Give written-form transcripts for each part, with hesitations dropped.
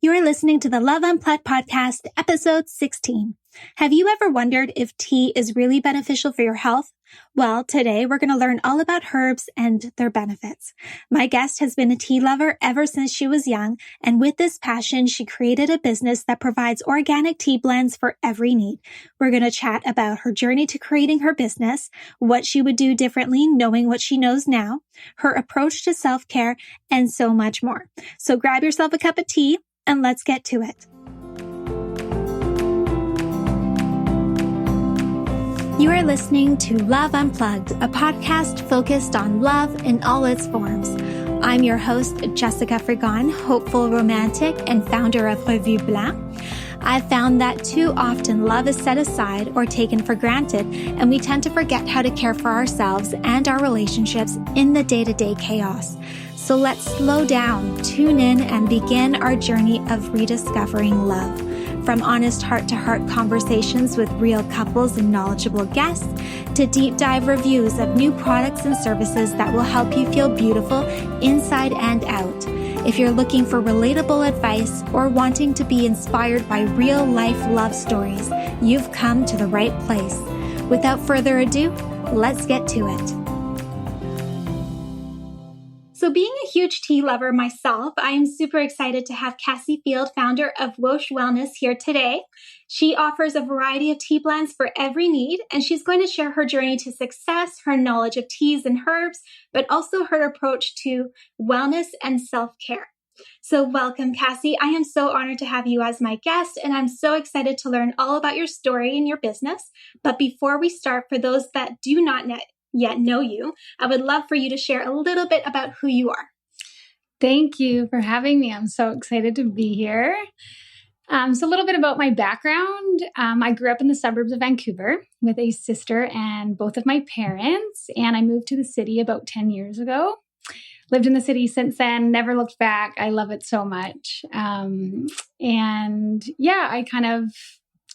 You are listening to the Love Unplugged podcast, episode 16. Have you ever wondered if tea is really beneficial for your health? Well, today we're going to learn all about herbs and their benefits. My guest has been a tea lover ever since she was young, and with this passion, she created a business that provides organic tea blends for every need. We're going to chat about her journey to creating her business, what she would do differently knowing what she knows now, her approach to self-care, and so much more. So grab yourself a cup of tea and let's get to it. You are listening to Love Unplugged, a podcast focused on love in all its forms. I'm your host, Jessica Frigon, hopeful romantic and founder of Revue Blanc. I've found that too often love is set aside or taken for granted, and we tend to forget how to care for ourselves and our relationships in the day-to-day chaos. So let's slow down, tune in, and begin our journey of rediscovering love. From honest heart-to-heart conversations with real couples and knowledgeable guests, to deep dive reviews of new products and services that will help you feel beautiful inside and out. If you're looking for relatable advice or wanting to be inspired by real-life love stories, you've come to the right place. Without further ado, let's get to it. So being a huge tea lover myself, I am super excited to have Cassie Field, founder of Woash Wellness, here today. She offers a variety of tea blends for every need, and she's going to share her journey to success, her knowledge of teas and herbs, but also her approach to wellness and self-care. So welcome, Cassie. I am so honored to have you as my guest, and I'm so excited to learn all about your story and your business. But before we start, for those that do not yet know you, I would love for you to share a little bit about who you are. Thank you for having me. I'm so excited to be here. So a little bit about my background. I grew up in the suburbs of Vancouver with a sister and both of my parents, and I moved to the city about 10 years ago. Lived in the city since then, never looked back. I love it so much.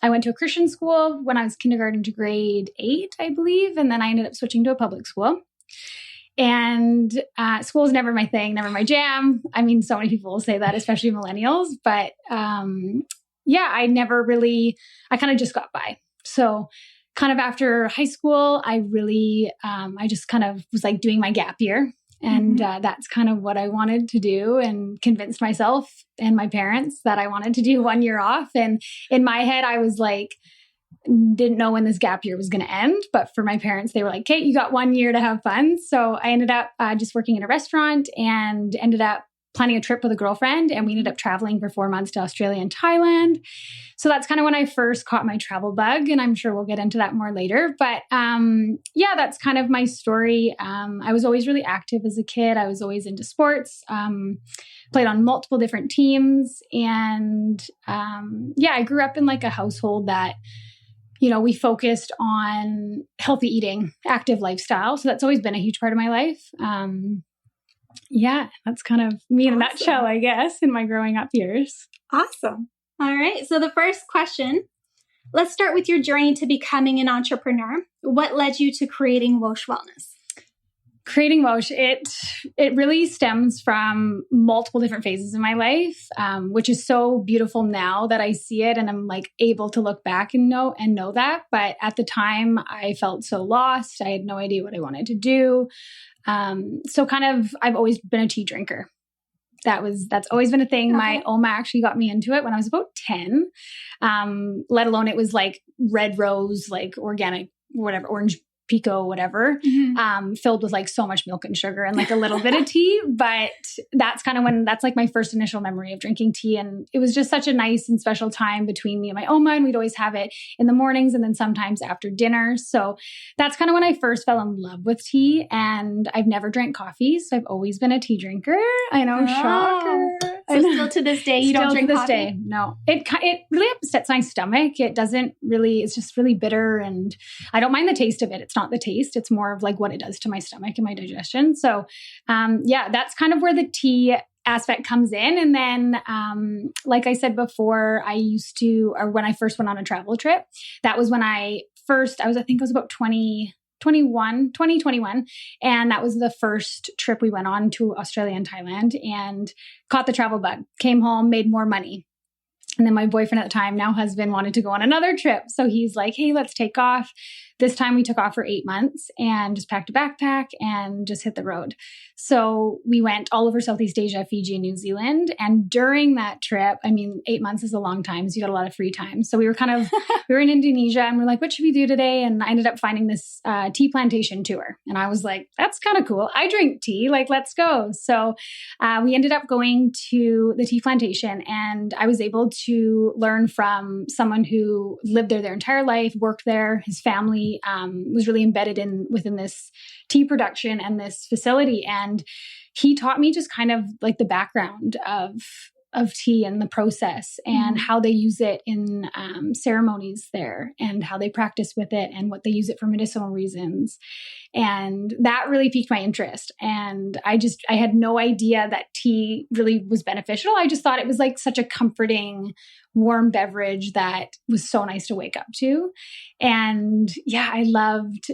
I went to a Christian school when I was kindergarten to grade 8, I believe. And then I ended up switching to a public school. And school is never my thing, never my jam. I mean, so many people will say that, especially millennials. But I kind of just got by. So kind of after high school, I just kind of was like doing my gap year. And that's kind of what I wanted to do, and convinced myself and my parents that I wanted to do 1 year off. And in my head, I was like, didn't know when this gap year was going to end. But for my parents, they were like, Kate, you got 1 year to have fun. So I ended up just working in a restaurant and ended up planning a trip with a girlfriend. And we ended up traveling for 4 months to Australia and Thailand. So that's kind of when I first caught my travel bug. And I'm sure we'll get into that more later. But that's kind of my story. I was always really active as a kid. I was always into sports, played on multiple different teams. And I grew up in like a household that, we focused on healthy eating, active lifestyle. So that's always been a huge part of my life. That's kind of me in a nutshell, I guess, in my growing up years. Awesome. All right. So the first question, let's start with your journey to becoming an entrepreneur. What led you to creating Woash Wellness? Creating Woash, it really stems from multiple different phases in my life, which is so beautiful now that I see it and I'm like able to look back and know that. But at the time, I felt so lost. I had no idea what I wanted to do. I've always been a tea drinker. That's always been a thing. My Oma actually got me into it when I was about 10, let alone it was like red rose, like organic, whatever, orange pico, whatever, filled with like so much milk and sugar and like a little bit of tea. But that's like my first initial memory of drinking tea. And it was just such a nice and special time between me and my Oma. And we'd always have it in the mornings and then sometimes after dinner. So that's kind of when I first fell in love with tea. And I've never drank coffee. So I've always been a tea drinker. I know, shocker. So still to this day, you don't drink coffee? Still to this day, no. It really upsets my stomach. It's just really bitter. And I don't mind the taste of it. It's not the taste. It's more of like what it does to my stomach and my digestion. So that's kind of where the tea aspect comes in. And then, like I said before, when I first went on a travel trip, that was when I think I was about 20, 2021. And that was the first trip we went on to Australia and Thailand, and caught the travel bug, came home, made more money. And then my boyfriend at the time, now husband, wanted to go on another trip. So he's like, hey, let's take off. This time we took off for 8 months and just packed a backpack and just hit the road. So we went all over Southeast Asia, Fiji, and New Zealand. And during that trip, 8 months is a long time. So you got a lot of free time. So we were we were in Indonesia and we're like, what should we do today? And I ended up finding this tea plantation tour. And I was like, that's kind of cool. I drink tea, like, let's go. So we ended up going to the tea plantation, and I was able to learn from someone who lived there their entire life, worked there. His family was really embedded within this tea production and this facility. And he taught me just kind of like the background of tea and the process and how they use it in ceremonies there, and how they practice with it, and what they use it for medicinal reasons. And that really piqued my interest. And I had no idea that tea really was beneficial. I just thought it was like such a comforting, warm beverage that was so nice to wake up to. And yeah, I loved,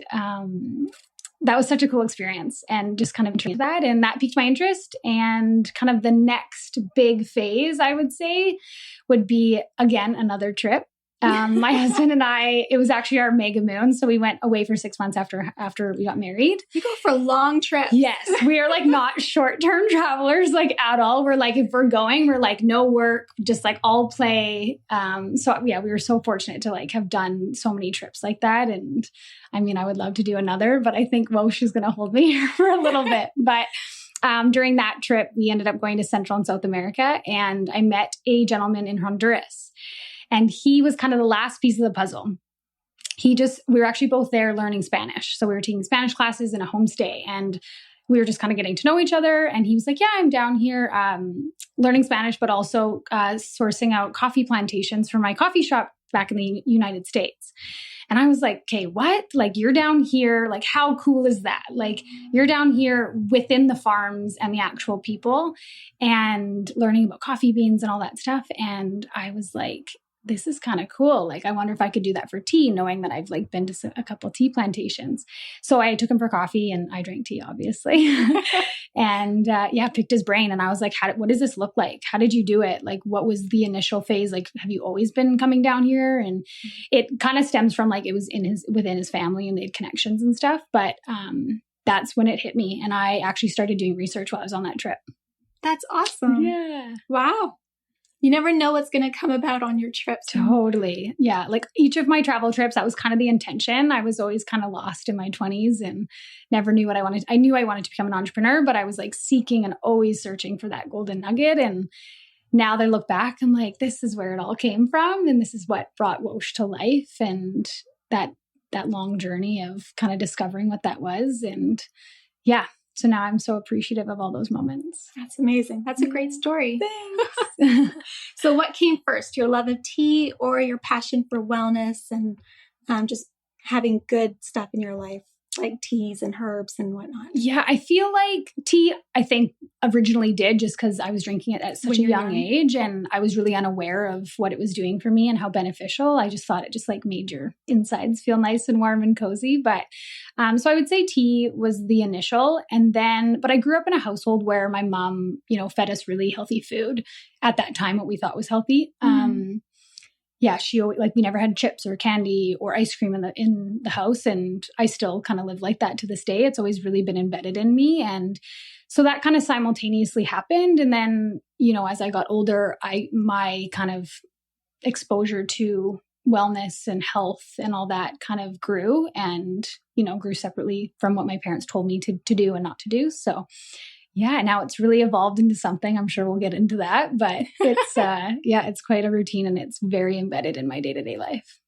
that was such a cool experience, and just kind of into that. And that piqued my interest. And kind of the next big phase, I would say, would be, again, another trip. My husband and I, it was actually our mega moon. So we went away for 6 months after we got married. You go for long trips. Yes. We are like not short-term travelers, like, at all. We're like, if we're going, we're like no work, just like all play. So yeah, we were so fortunate to like have done so many trips like that. And I would love to do another, but I think Woash is going to hold me here for a little bit. But during that trip, we ended up going to Central and South America, and I met a gentleman in Honduras. And he was kind of the last piece of the puzzle. We were actually both there learning Spanish. So we were taking Spanish classes in a homestay, and we were just kind of getting to know each other. And he was like, yeah, I'm down here learning Spanish, but also sourcing out coffee plantations for my coffee shop back in the United States. And I was like, okay, what? Like, you're down here. Like, how cool is that? Like, you're down here within the farms and the actual people, and learning about coffee beans and all that stuff. And I was like, this is kind of cool. Like, I wonder if I could do that for tea, knowing that I've like been to a couple of tea plantations. So I took him for coffee, and I drank tea, obviously. And picked his brain. And I was like, what does this look like? How did you do it? Like, what was the initial phase? Like, have you always been coming down here? And it kind of stems from like, it was within his family, and they had connections and stuff. But that's when it hit me. And I actually started doing research while I was on that trip. That's awesome. Yeah. Wow. You never know what's going to come about on your trips. Totally. Yeah. Like, each of my travel trips, that was kind of the intention. I was always kind of lost in my 20s and never knew what I wanted. I knew I wanted to become an entrepreneur, but I was like seeking and always searching for that golden nugget. And now that I look back, I'm like, this is where it all came from. And this is what brought Woash to life. And that long journey of kind of discovering what that was. And yeah. So now I'm so appreciative of all those moments. That's amazing. That's a great story. Thanks. So what came first, your love of tea or your passion for wellness and just having good stuff in your life, like teas and herbs and whatnot? Yeah, I feel like tea, I think, originally did, just because I was drinking it at such a young age, and I was really unaware of what it was doing for me and how beneficial. I just thought it just like made your insides feel nice and warm and cozy. But so I would say tea was the initial. But I grew up in a household where my mom, fed us really healthy food at that time, what we thought was healthy. Yeah, we never had chips or candy or ice cream in the house. And I still kind of live like that to this day. It's always really been embedded in me. And so that kind of simultaneously happened. And then, as I got older, my kind of exposure to wellness and health and all that kind of grew and, grew separately from what my parents told me to do and not to do. So yeah, now it's really evolved into something. I'm sure we'll get into that, but it's, it's quite a routine, and it's very embedded in my day-to-day life.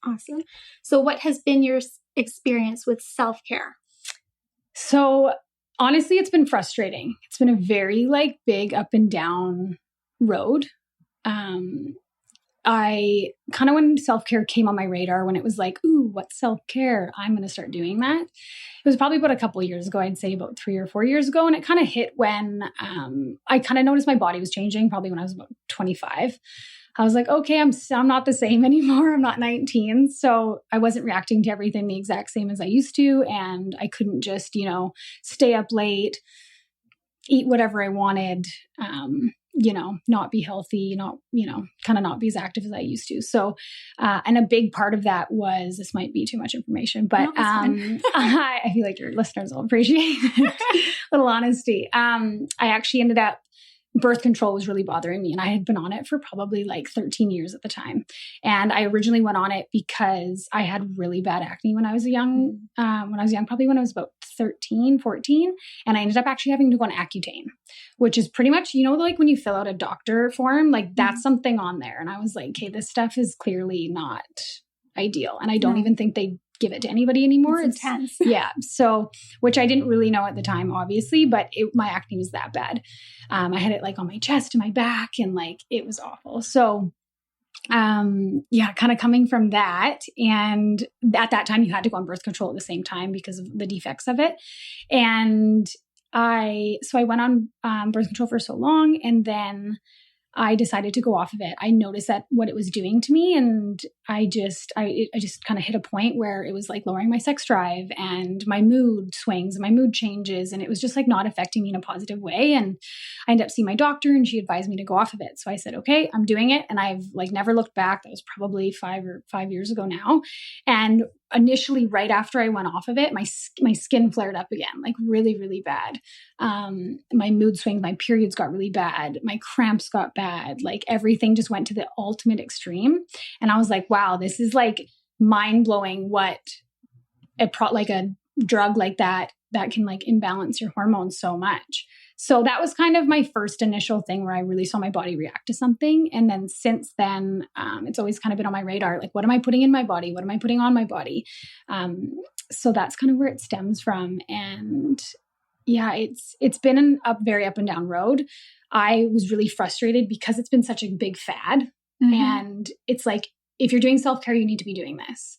Awesome. So what has been your experience with self-care? So honestly, it's been frustrating. It's been a very big up and down road. I kind of, when self-care came on my radar, when it was like, ooh, what's self-care? I'm going to start doing that. It was probably about a couple of years ago. I'd say about 3 or 4 years ago. And it kind of hit when I kind of noticed my body was changing, probably when I was about 25. I was like, okay, I'm not the same anymore. I'm not 19. So I wasn't reacting to everything the exact same as I used to. And I couldn't just, stay up late, eat whatever I wanted, not be healthy, kind of not be as active as I used to. So, and a big part of that was, this might be too much information, but I feel like your listeners will appreciate a little honesty. I actually ended up, birth control was really bothering me, and I had been on it for probably like 13 years at the time. And I originally went on it because I had really bad acne when I was young, probably when I was about 13, 14. And I ended up actually having to go on Accutane, which is pretty much, like when you fill out a doctor form, like that's something on there. And I was like, okay, this stuff is clearly not ideal. And I don't even think they give it to anybody anymore. It's intense. Yeah. So, which I didn't really know at the time, obviously, but my acne was that bad. I had it like on my chest and my back, and like, it was awful. So, kind of coming from that. And at that time you had to go on birth control at the same time because of the defects of it. And I went on birth control for so long, and then I decided to go off of it. I noticed that what it was doing to me, and I just kind of hit a point where it was like lowering my sex drive and my mood swings and my mood changes, and it was just like not affecting me in a positive way. And I ended up seeing my doctor, and she advised me to go off of it. So I said, okay, I'm doing it. And I've like never looked back. That was probably 5 years ago now. And initially, right after I went off of it, my skin flared up again, like really, really bad. My mood swings, my periods got really bad. My cramps got bad. Like everything just went to the ultimate extreme. And I was like, wow, this is like mind blowing what like a drug like that can like imbalance your hormones so much. So that was kind of my first initial thing where I really saw my body react to something. And then since then, it's always kind of been on my radar. Like, what am I putting in my body? What am I putting on my body? So that's kind of where it stems from. And yeah, it's been a very up and down road. I was really frustrated because it's been such a big fad. Mm-hmm. And it's like, if you're doing self-care, you need to be doing this.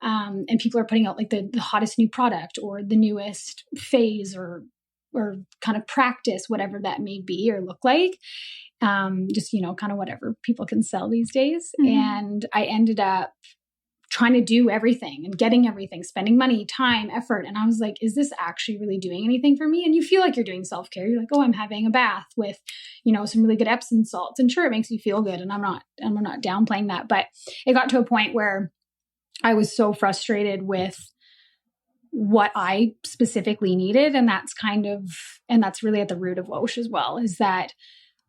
And people are putting out like the hottest new product or the newest phase or kind of practice, whatever that may be or look like. Just, kind of whatever people can sell these days. Mm-hmm. And I ended up trying to do everything and getting everything, spending money, time, effort. And I was like, is this actually really doing anything for me? And you feel like you're doing self-care. You're like, oh, I'm having a bath with, some really good Epsom salts. And sure, it makes you feel good. And I'm not downplaying that. But it got to a point where I was so frustrated with what I specifically needed. And that's really at the root of Woash as well, is that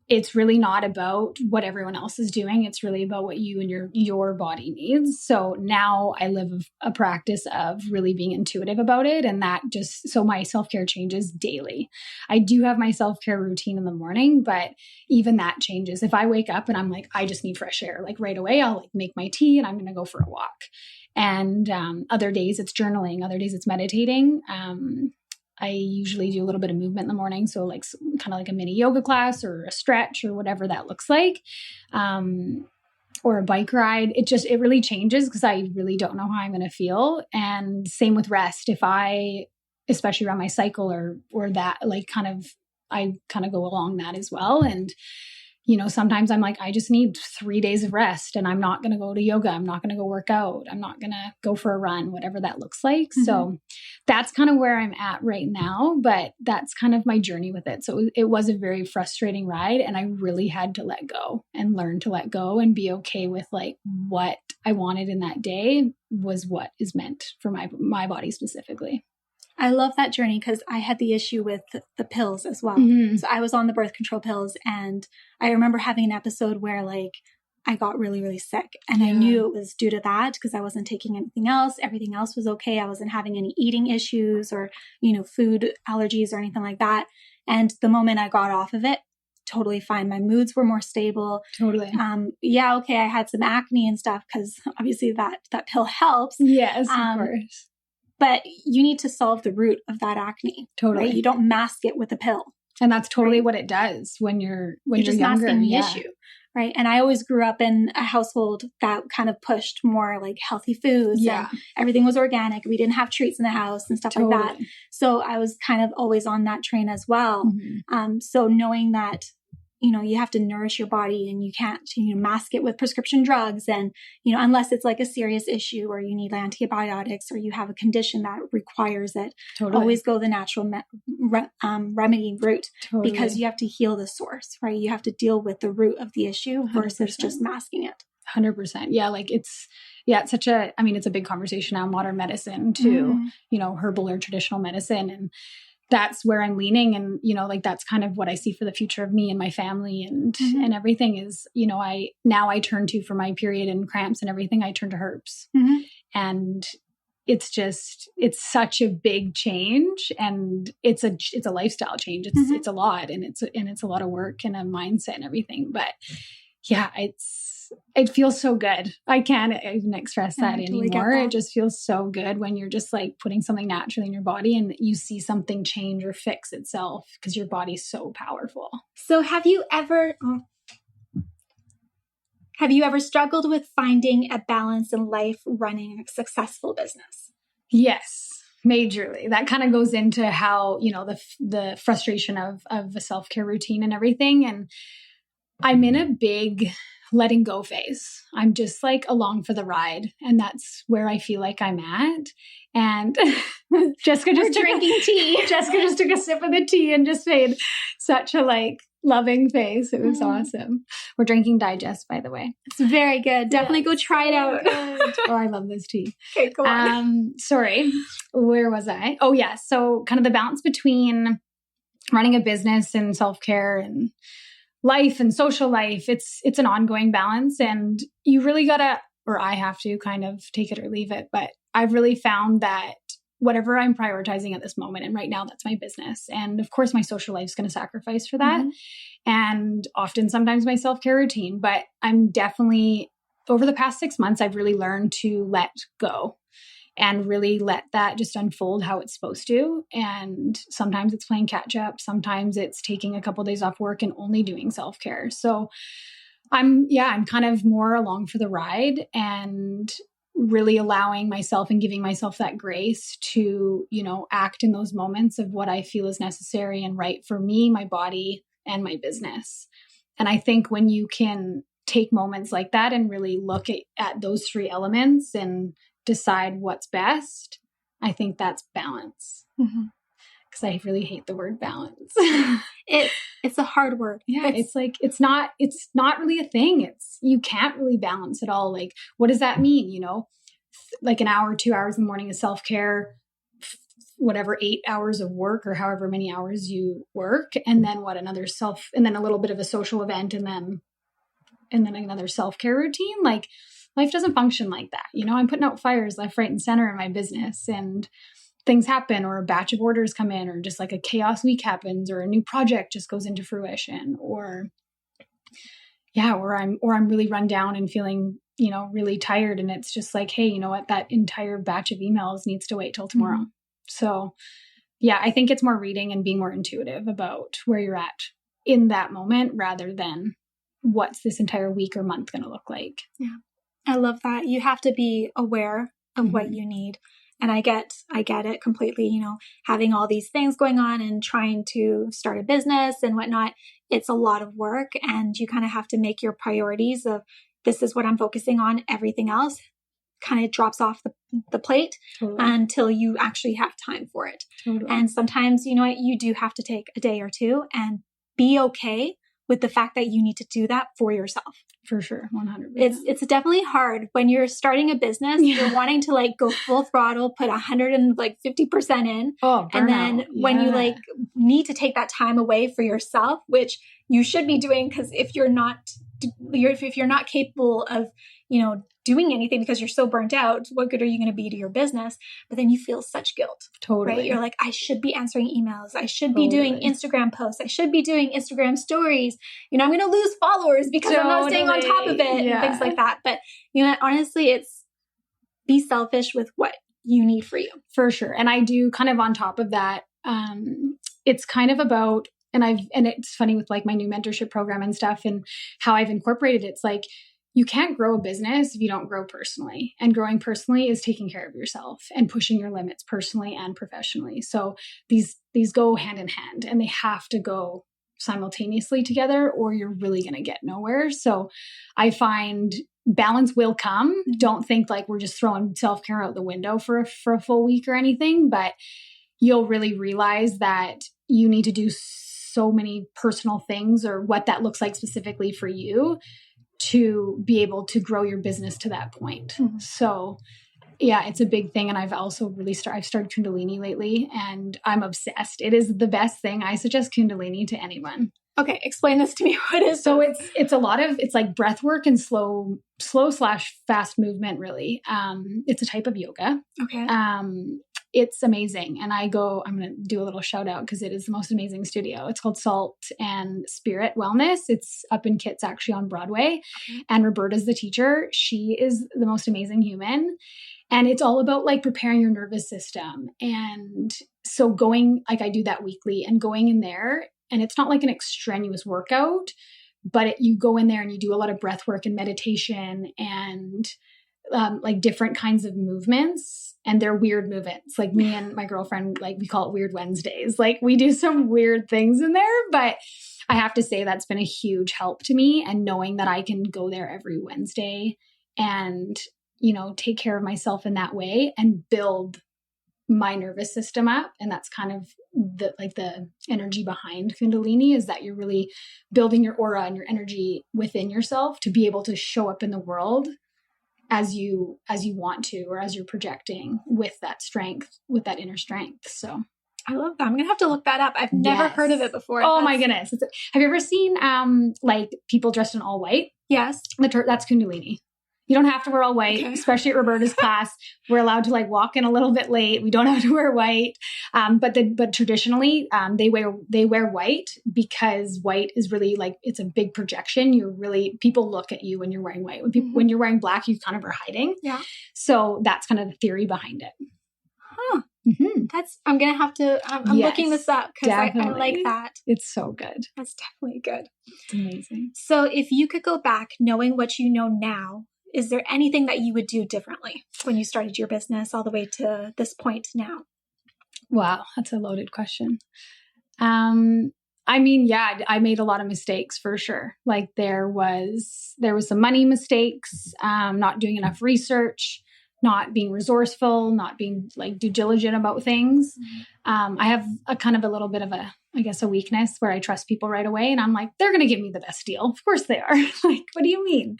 it's really not about what everyone else is doing. It's really about what you and your body needs. So now I live a practice of really being intuitive about it. And so my self-care changes daily. I do have my self-care routine in the morning, but even that changes. If I wake up and I'm like, I just need fresh air, like right away, I'll like make my tea and I'm going to go for a walk. And other days it's journaling, other days it's meditating. I usually do a little bit of movement in the morning. So like kind of like a mini yoga class or a stretch or whatever that looks like, or a bike ride. It really changes because I really don't know how I'm going to feel. And same with rest. Especially around my cycle or that, like I kind of go along that as well. And sometimes I'm like, I just need 3 days of rest and I'm not going to go to yoga. I'm not going to go work out. I'm not going to go for a run, whatever that looks like. Mm-hmm. So that's kind of where I'm at right now, but that's kind of my journey with it. So it was a very frustrating ride, and I really had to let go and learn to let go and be okay with like what I wanted in that day was what is meant for my body specifically. I love that journey because I had the issue with the pills as well. Mm-hmm. So I was on the birth control pills, and I remember having an episode where like I got really, really sick, and I knew it was due to that because I wasn't taking anything else. Everything else was okay. I wasn't having any eating issues or, food allergies or anything like that. And the moment I got off of it, totally fine. My moods were more stable. Totally. Okay. I had some acne and stuff because obviously that pill helps. Yes, of course. But you need to solve the root of that acne. Totally. Right? You don't mask it with a pill. And that's totally what it does when you're just younger. Masking the issue. Right. And I always grew up in a household that kind of pushed more like healthy foods and everything was organic. We didn't have treats in the house and stuff like that. So I was kind of always on that train as well. So knowing that, you have to nourish your body and you can't, mask it with prescription drugs. And, unless it's like a serious issue or you need antibiotics or you have a condition that requires it, always go the natural remedy route because you have to heal the source, right? You have to deal with the root of the issue versus 100%. Just masking it. 100%. Yeah. Like it's such it's a big conversation now, modern medicine to, herbal or traditional medicine. And that's where I'm leaning. And, that's kind of what I see for the future of me and my family and everything is, I turn to for my period and cramps and everything, I turn to herbs. And it's such a big change and it's a lifestyle change. It's a lot and it's a lot of work and a mindset and everything. But yeah, it feels so good. I can't even express that anymore. It just feels so good when you're just like putting something naturally in your body and you see something change or fix itself because your body's so powerful. So have you ever struggled with finding a balance in life running a successful business? Yes, majorly. That kind of goes into how, the frustration of a self-care routine and everything. And I'm in a big letting go phase. I'm just like along for the ride. And that's where I feel like I'm at. And Jessica just drinking tea. Jessica just took a sip of the tea and just made such a like loving face. It was awesome. We're drinking Digest, by the way. It's very good. Definitely go try it out. Oh, I love this tea. Okay, go on. Sorry, where was I? Oh yeah. So kind of the balance between running a business and self-care and life and social life, it's an ongoing balance and you really gotta, or I have to kind of take it or leave it. But I've really found that whatever I'm prioritizing at this moment, and right now that's my business. And of course my social life is going to sacrifice for that. And often sometimes my self-care routine, but I'm definitely over the past 6 months, I've really learned to let go and really let that just unfold how it's supposed to. And sometimes it's playing catch up. Sometimes it's taking a couple of days off work and only doing self-care. So I'm kind of more along for the ride and really allowing myself and giving myself that grace to, act in those moments of what I feel is necessary and right for me, my body, and my business. And I think when you can take moments like that and really look at those three elements and decide what's best, I think that's balance. Because I really hate the word balance. It's a hard word. Yeah, it's like it's not really a thing. You can't really balance it all. Like, what does that mean? Like an hour, 2 hours in the morning is self-care, whatever, 8 hours of work or however many hours you work, and then and then a little bit of a social event, and then another self-care routine. Like, life doesn't function like that. I'm putting out fires left, right, and center in my business and things happen or a batch of orders come in or just like a chaos week happens or a new project just goes into fruition or I'm really run down and feeling, really tired. And it's just like, hey, you know what? That entire batch of emails needs to wait till tomorrow. So yeah, I think it's more reading and being more intuitive about where you're at in that moment rather than what's this entire week or month going to look like. Yeah. I love that. You have to be aware of what you need. And I get it completely, having all these things going on and trying to start a business and whatnot. It's a lot of work and you kind of have to make your priorities of this is what I'm focusing on. Everything else kind of drops off the plate until you actually have time for it. And sometimes, you do have to take a day or two and be okay with the fact that you need to do that for yourself. For sure. 100%. It's definitely hard when you're starting a business, you're wanting to like go full throttle, put 150% in. And then when you like need to take that time away for yourself, which you should be doing, because if you're not capable of, doing anything because you're so burnt out, what good are you going to be to your business? But then you feel such guilt. Right? You're like, I should be answering emails. I should be doing Instagram posts. I should be doing Instagram stories. I'm going to lose followers because I'm not staying on top of it and things like that. But, honestly, it's be selfish with what you need for you. For sure. And I do kind of on top of that, it's kind of about and it's funny with like my new mentorship program and stuff and how I've incorporated it. It's like, you can't grow a business if you don't grow personally. And growing personally is taking care of yourself and pushing your limits personally and professionally. So these go hand in hand, and they have to go simultaneously together, or you're really going to get nowhere. So I find balance will come. Don't think like we're just throwing self-care out the window for a full week or anything, but you'll really realize that you need to do so many personal things, or what that looks like specifically for you, to be able to grow your business to that point. So yeah, it's a big thing. And I've also I've started Kundalini lately, and I'm obsessed. It is the best thing. I suggest Kundalini to anyone. Okay. Explain this to me. What is So it's like breath work and slow / fast movement, really. It's a type of yoga. Okay. It's amazing. And I'm going to do a little shout out because it is the most amazing studio. It's called Salt and Spirit Wellness. It's up in Kitts, actually, on Broadway. Okay. And Roberta's the teacher. She is the most amazing human. And it's all about like preparing your nervous system. And so I do that weekly, and going in there, and it's not like an extraneous workout, but you go in there and you do a lot of breath work and meditation and like different kinds of movements. And they're weird movements. Like me and my girlfriend, like we call it Weird Wednesdays. Like we do some weird things in there, but I have to say that's been a huge help to me. And knowing that I can go there every Wednesday and, take care of myself in that way and build my nervous system up. And that's kind of the energy behind Kundalini, is that you're really building your aura and your energy within yourself to be able to show up in the world as you want to, or as you're projecting with that strength, with that inner strength. So I love that. I'm going to have to look that up. I've never heard of it before. Oh my goodness. Have you ever seen like people dressed in all white? Yes. That's Kundalini. You don't have to wear all white, especially at Roberta's class. We're allowed to like walk in a little bit late. We don't have to wear white. But traditionally, they wear white because white is really like, it's a big projection. People look at you when you're wearing white. When you're wearing black, you kind of are hiding. Yeah. So that's kind of the theory behind it. Huh. Mm-hmm. I'm going to have to, I'm looking this up because I like that. It's so good. That's definitely good. It's amazing. So if you could go back knowing what you know now, is there anything that you would do differently when you started your business all the way to this point now? Wow, that's a loaded question. I made a lot of mistakes for sure. Like there was some money mistakes, not doing enough research, not being resourceful, not being like due diligent about things. I have a kind of a little bit of a weakness where I trust people right away. And I'm like, they're going to give me the best deal. Of course they are. Like, what do you mean?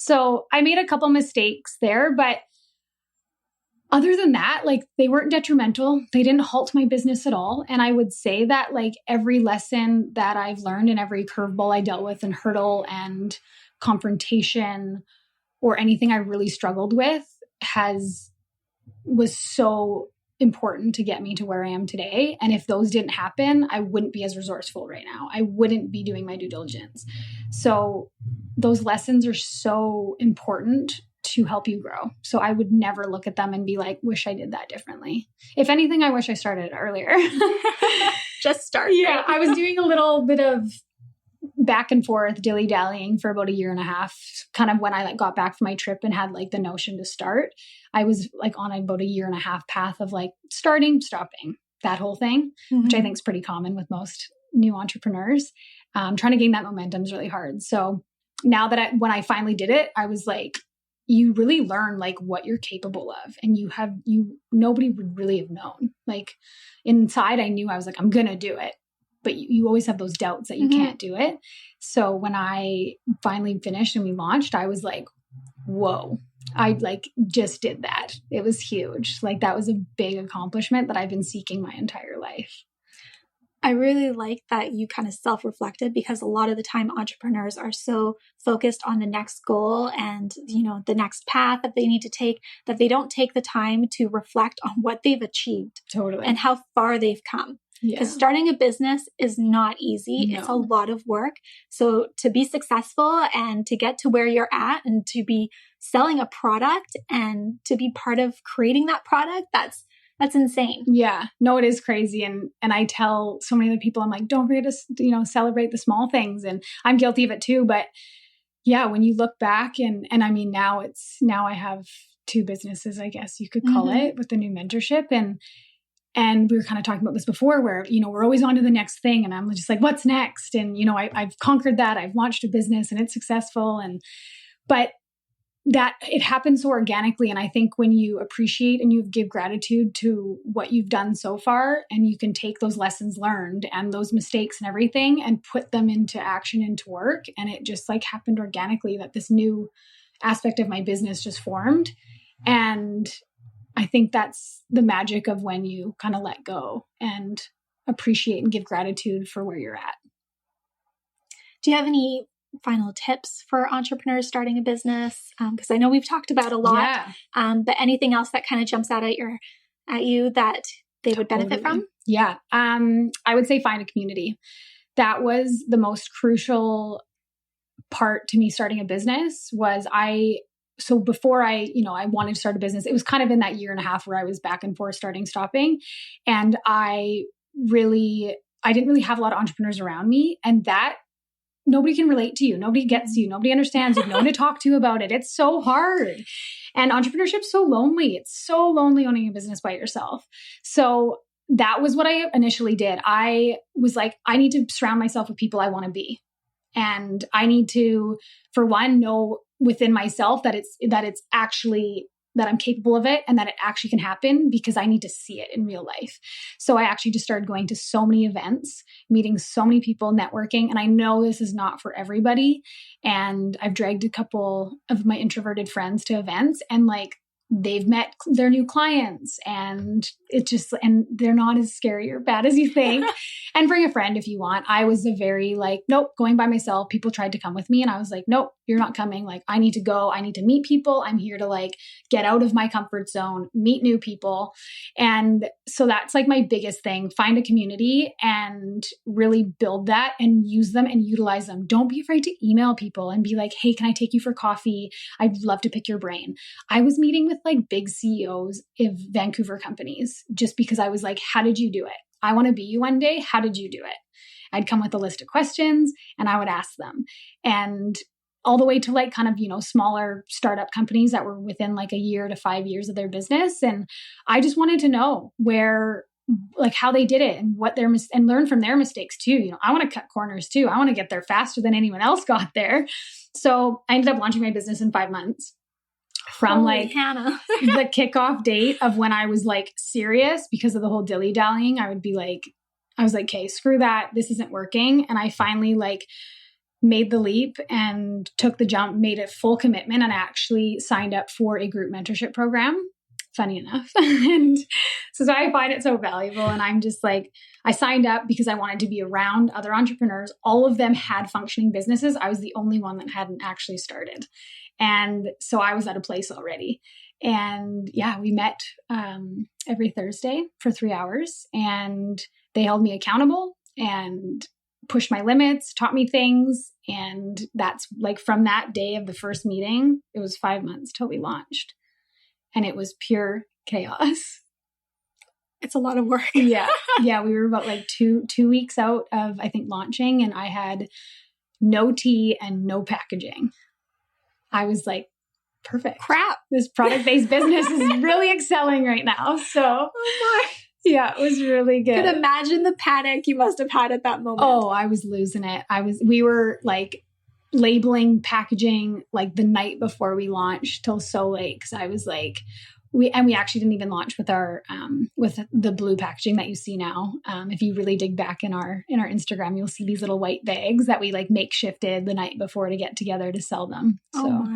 So I made a couple mistakes there, but other than that, like they weren't detrimental. They didn't halt my business at all. And I would say that like every lesson that I've learned and every curveball I dealt with and hurdle and confrontation or anything I really struggled with was so important to get me to where I am today. And if those didn't happen, I wouldn't be as resourceful right now. I wouldn't be doing my due diligence. So those lessons are so important to help you grow. So I would never look at them and be like, wish I did that differently. If anything, I wish I started earlier. Just start. Yeah. I was doing a little bit of back and forth dilly-dallying for about a year and a half. Kind of when I got back from my trip and had like the notion to start, I was like on about a year and a half path of like starting, stopping, that whole thing, which I think is pretty common with most new entrepreneurs. Trying to gain that momentum is really hard. So now that when I finally did it, I was like, you really learn like what you're capable of, and nobody would really have known. Like inside, I knew I was like, I'm going to do it. But you always have those doubts that you can't do it. So when I finally finished and we launched, I was like, whoa, I like just did that. It was huge. Like that was a big accomplishment that I've been seeking my entire life. I really like that you kind of self-reflected, because a lot of the time entrepreneurs are so focused on the next goal and, the next path that they need to take, that they don't take the time to reflect on what they've achieved. Totally. And how far they've come. Because starting a business is not easy. No. It's a lot of work. So to be successful and to get to where you're at and to be selling a product and to be part of creating that product, That's insane. Yeah, no, it is crazy. And I tell so many other people, I'm like, don't forget to, celebrate the small things. And I'm guilty of it too. But yeah, when you look back and I mean, now I have 2 businesses, I guess you could call it, with the new mentorship. And we were kind of talking about this before where, we're always on to the next thing. And I'm just like, what's next? And, I've conquered that. I've launched a business and it's successful. But that it happens so organically. And I think when you appreciate and you give gratitude to what you've done so far, and you can take those lessons learned and those mistakes and everything and put them into action, into work. And it just like happened organically that this new aspect of my business just formed. And I think that's the magic of when you kind of let go and appreciate and give gratitude for where you're at. Do you have any final tips for entrepreneurs starting a business? Because I know we've talked about a lot, but anything else that kind of jumps out at you that they would benefit from? Yeah. I would say find a community. That was the most crucial part to me starting a business. So before I wanted to start a business, it was kind of in that year and a half where I was back and forth, starting, stopping. And I didn't really have a lot of entrepreneurs around me, and that nobody can relate to you. Nobody gets you. Nobody understands you. No one to talk to about it. It's so hard. And entrepreneurship's so lonely. It's so lonely owning a business by yourself. So that was what I initially did. I was like, I need to surround myself with people I want to be. And I need to, for one, know within myself that it's actually that I'm capable of it and that it actually can happen, because I need to see it in real life. So I actually just started going to so many events, meeting so many people, networking. And I know this is not for everybody. And I've dragged a couple of my introverted friends to events, and like they've met their new clients, and and they're not as scary or bad as you think. And bring a friend if you want. I was a very like, nope, going by myself. People tried to come with me and I was like, nope, you're not coming. Like, I need to go. I need to meet people. I'm here to like get out of my comfort zone, meet new people. And so that's like my biggest thing. Find a community and really build that and use them and utilize them. Don't be afraid to email people and be like, hey, can I take you for coffee? I'd love to pick your brain. I was meeting with like big CEOs of Vancouver companies just because I was like, how did you do it? I want to be you one day. How did you do it? I'd come with a list of questions and I would ask them. And all the way to like kind of, smaller startup companies that were within like a year to 5 years of their business. And I just wanted to know like how they did it and what and learn from their mistakes too. I want to cut corners too. I want to get there faster than anyone else got there. So I ended up launching my business in 5 months. From like Hannah. the kickoff date of when I was like serious because of the whole dilly-dallying, I was like, okay, screw that. This isn't working. And I finally like made the leap and took the jump, made it full commitment, and actually signed up for a group mentorship program, funny enough. And so I find it so valuable. And I'm just like, I signed up because I wanted to be around other entrepreneurs. All of them had functioning businesses. I was the only one that hadn't actually started. And so I was at a place already. And yeah, we met every Thursday for 3 hours, and they held me accountable and pushed my limits, taught me things. And that's like from that day of the first meeting, it was 5 months till we launched. And it was pure chaos. It's a lot of work. Yeah. Yeah. We were about like two weeks out of, I think, launching, and I had no tea and no packaging. I was like, perfect. Crap. This product-based business is really excelling right now. So yeah, it was really good. Could imagine the panic you must have had at that moment. Oh, I was losing it. We were like labeling, packaging like the night before we launched till so late. Cause I was like, we actually didn't even launch with our, with the blue packaging that you see now. If you really dig back in our Instagram, you'll see these little white bags that we like makeshifted the night before to get together to sell them. So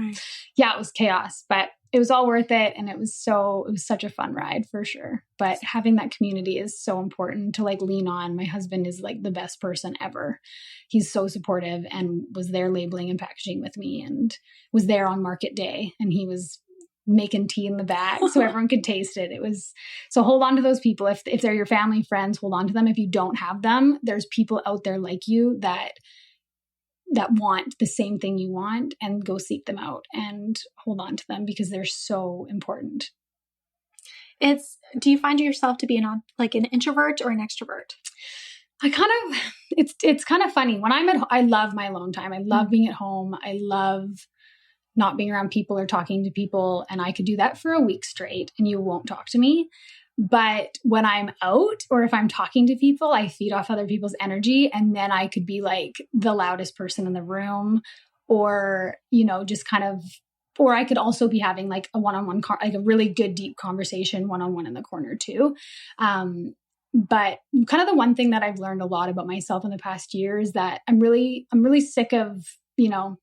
yeah, it was chaos, but it was all worth it. And it was such a fun ride for sure. But having that community is so important to like lean on. My husband is like the best person ever. He's so supportive and was there labeling and packaging with me and was there on market day. And he was making tea in the back so everyone could taste it. So hold on to those people. If they're your family, friends, hold on to them. If you don't have them, there's people out there like you that want the same thing you want, and go seek them out and hold on to them because they're so important. Do you find yourself to be an introvert or an extrovert? It's kind of funny. When I love my alone time. I love being at home. I love not being around people or talking to people. And I could do that for a week straight and you won't talk to me. But when I'm out or if I'm talking to people, I feed off other people's energy. And then I could be like the loudest person in the room or, just kind of, or I could also be having like a one-on-one, like a really good deep conversation one-on-one in the corner too. But kind of the one thing that I've learned a lot about myself in the past year is that I'm really sick of,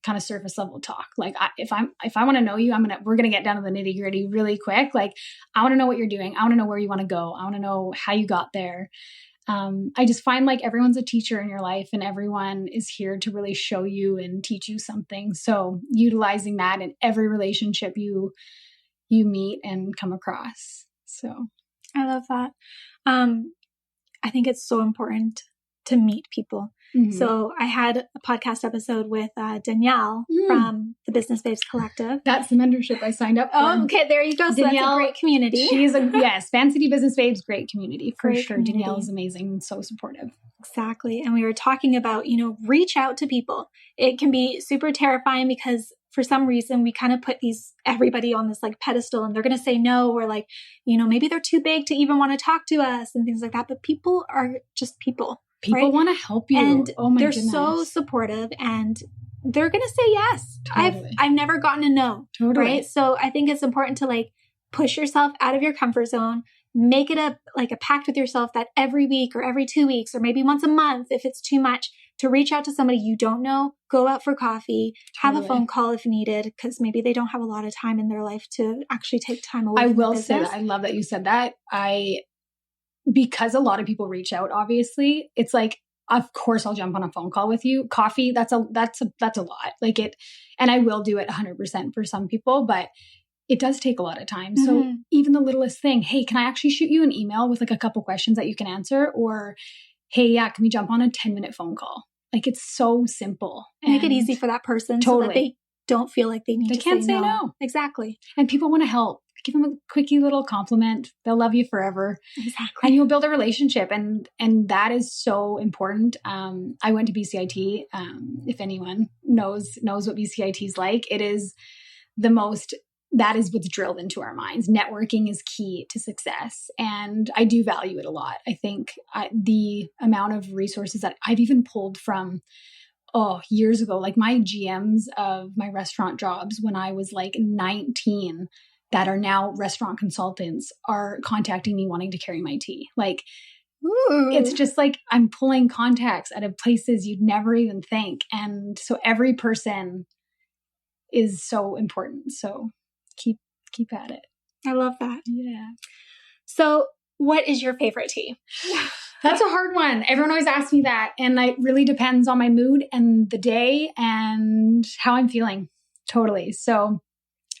kind of surface level talk. Like if I want to know you, we're going to get down to the nitty gritty really quick. Like I want to know what you're doing. I want to know where you want to go. I want to know how you got there. I just find like everyone's a teacher in your life and everyone is here to really show you and teach you something. So utilizing that in every relationship you meet and come across. So I love that. I think it's so important to meet people. Mm-hmm. So I had a podcast episode with Danielle from the Business Babes Collective. That's the mentorship I signed up for. Oh, okay. There you go. So Danielle, that's a great community. She's Fan City Business Babes, great community for great sure. Community. Danielle is amazing and so supportive. Exactly. And we were talking about, reach out to people. It can be super terrifying because for some reason we kind of put everybody on this like pedestal and they're going to say no, or like, maybe they're too big to even want to talk to us and things like that. But people are just people. People want to help you. And they're goodness. So supportive and they're going to say yes. Totally. I've never gotten a no. Totally. Right. So I think it's important to like push yourself out of your comfort zone, make it a pact with yourself that every week or every 2 weeks or maybe once a month, if it's too much, to reach out to somebody you don't know, go out for coffee, have a phone call if needed, because maybe they don't have a lot of time in their life to actually take time away. I will say that. I love that you said that. Because a lot of people reach out, obviously, it's like, of course I'll jump on a phone call with you. Coffee, that's a lot. Like it, and I will do it 100% for some people, but it does take a lot of time. Mm-hmm. So even the littlest thing, hey, can I actually shoot you an email with like a couple questions that you can answer? Or, hey, yeah, can we jump on a 10-minute phone call? Like it's so simple. Make it easy for that person so that they don't feel like they can't say no. Exactly. And people want to help. Give them a quickie little compliment. They'll love you forever. Exactly. And you'll build a relationship. And that is so important. I went to BCIT. If anyone knows what BCIT is like, it is that is what's drilled into our minds. Networking is key to success. And I do value it a lot. I think the amount of resources that I've even pulled from years ago, like my GMs of my restaurant jobs when I was like 19, that are now restaurant consultants, are contacting me wanting to carry my tea. Like, it's just like I'm pulling contacts out of places you'd never even think. And so every person is so important. So keep at it. I love that. Yeah. So what is your favorite tea? That's a hard one. Everyone always asks me that. And it really depends on my mood and the day and how I'm feeling. Totally. So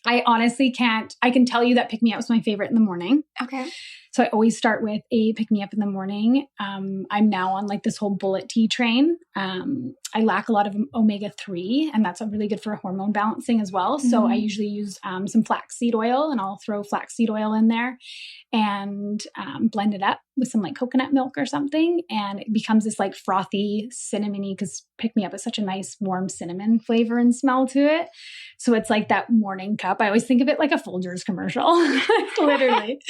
I honestly I can tell you that pick me up was my favorite in the morning. Okay. So I always start with a pick me up in the morning. I'm now on like this whole bullet tea train. I lack a lot of omega-3 and that's really good for hormone balancing as well. So I usually use some flaxseed oil and I'll throw flaxseed oil in there and blend it up with some like coconut milk or something. And it becomes this like frothy cinnamony, because pick me up is such a nice warm cinnamon flavor and smell to it. So it's like that morning cup. I always think of it like a Folgers commercial, literally.